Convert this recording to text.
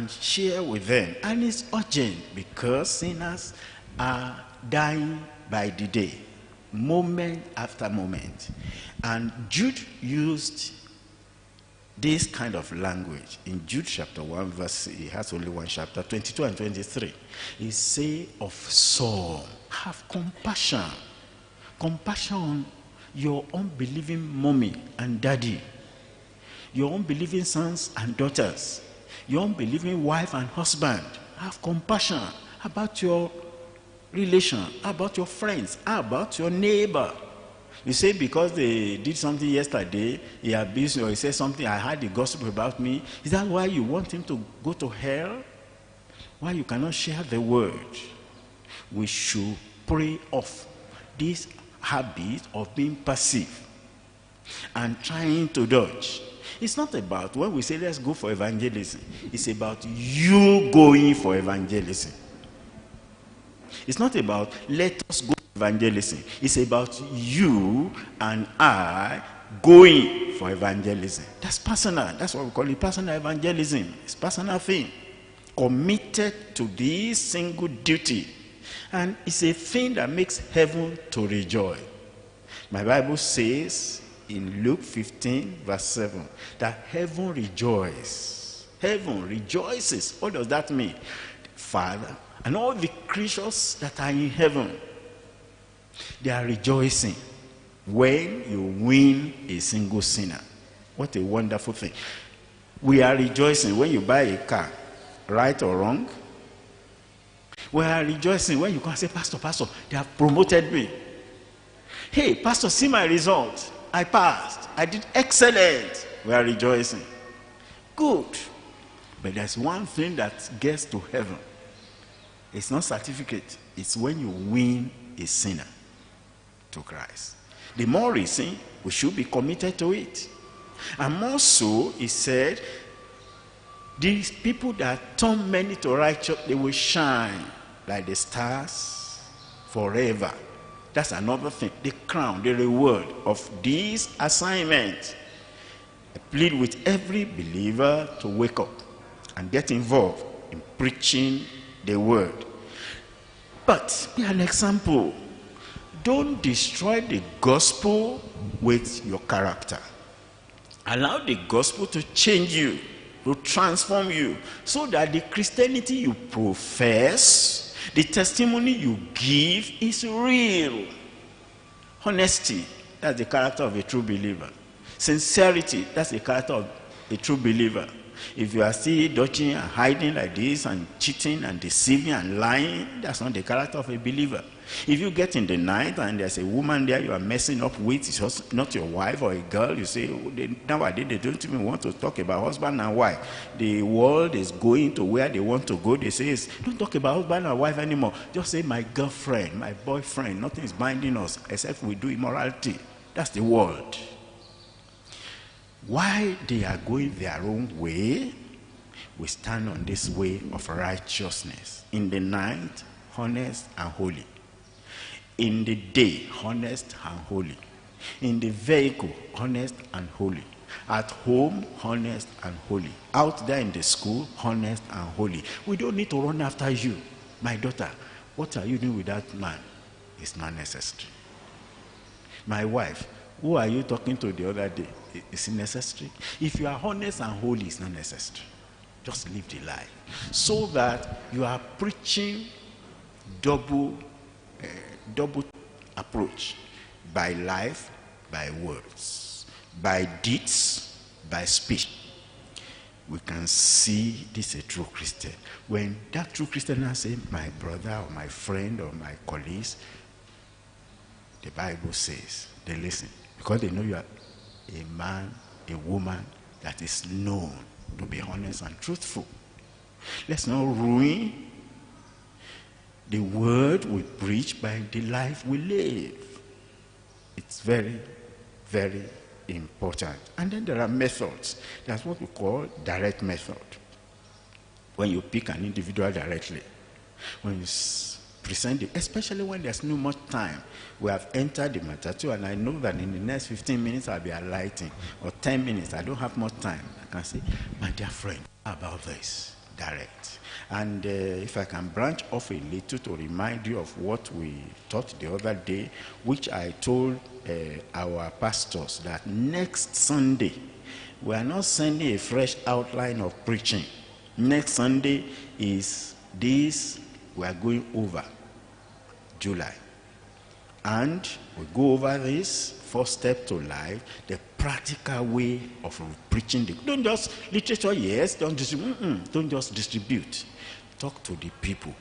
and share with them. And it's urgent because sinners are dying by the day, moment after moment. And Jude used this kind of language in Jude chapter 1 verse, he has only one chapter, 22 and 23. He say of Saul, have compassion. Compassion on your unbelieving mommy and daddy, your unbelieving sons and daughters, your unbelieving wife and husband. Have compassion about your relation, about your friends, about your neighbor. You say because they did something yesterday, he abused you, or he said something, I heard the gossip about me. Is that why you want him to go to hell? Why you cannot share the word? We should pray off this habit of being passive and trying to dodge. It's not about when we say let's go for evangelism. It's about you going for evangelism. It's not about let us go for evangelism. It's about you and I going for evangelism. That's personal. That's what we call it, personal evangelism. It's personal thing. Committed to this single duty. And it's a thing that makes heaven to rejoice. My Bible says in Luke 15 verse 7 that heaven rejoices. Heaven rejoices. What does that mean? Father and all the creatures that are in heaven, they are rejoicing when you win a single sinner. What a wonderful thing. We are rejoicing when you buy a car, right or wrong. We are rejoicing when you can say, Pastor, they have promoted me. Hey, Pastor, see my result. I passed. I did excellent. We are rejoicing. Good. But there's one thing that gets to heaven. It's not certificate. It's when you win a sinner to Christ. The more reason we should be committed to it. And more so, he said, these people that turn many to righteousness, they will shine like the stars forever. That's another thing. The crown, the reward of this assignment. I plead with every believer to wake up and get involved in preaching the word. But be an example. Don't destroy the gospel with your character. Allow the gospel to change you, to transform you, so that the Christianity you profess, the testimony you give is real. Honesty, that's the character of a true believer. Sincerity, that's the character of a true believer. If you are still dodging and hiding like this and cheating and deceiving and lying, that's not the character of a believer. If you get in the night and there's a woman there you are messing up with, it's just not your wife or a girl, you say, nowadays they don't even want to talk about husband and wife. The world is going to where they want to go. They say, don't talk about husband and wife anymore. Just say my girlfriend, my boyfriend. Nothing is binding us except we do immorality. That's the world. Why they are going their own way, we stand on this way of righteousness. In the night, honest and holy. In the day, honest and holy. In the vehicle, honest and holy. At home, honest and holy. Out there in the school, honest and holy. We don't need to run after you. My daughter, what are you doing with that man? It's not necessary. My wife, who are you talking to the other day? Is it necessary? If you are honest and holy, it's not necessary. Just live the life. So that you are preaching double approach. By life, by words. By deeds, by speech. We can see this is a true Christian. When that true Christian now say, my brother or my friend or my colleagues, the Bible says, they listen. Because they know you are a man, a woman that is known to be honest and truthful. Let's not ruin the word we preach by the life we live. It's very, very important. And then there are methods. That's what we call direct method. When you pick an individual directly. When you present it, especially when there's no much time. We have entered the matatu, and I know that in the next 15 minutes I'll be alighting, or 10 minutes. I don't have much time. I can say, my dear friend, how about this? direct. And if I can branch off a little to remind you of what we taught the other day, which I told our pastors, that next Sunday, we are not sending a fresh outline of preaching. Next Sunday is this we are going over, July. And we go over this first step to life, the practical way of preaching. Don't just literature, yes, don't just distribute. Talk to the people.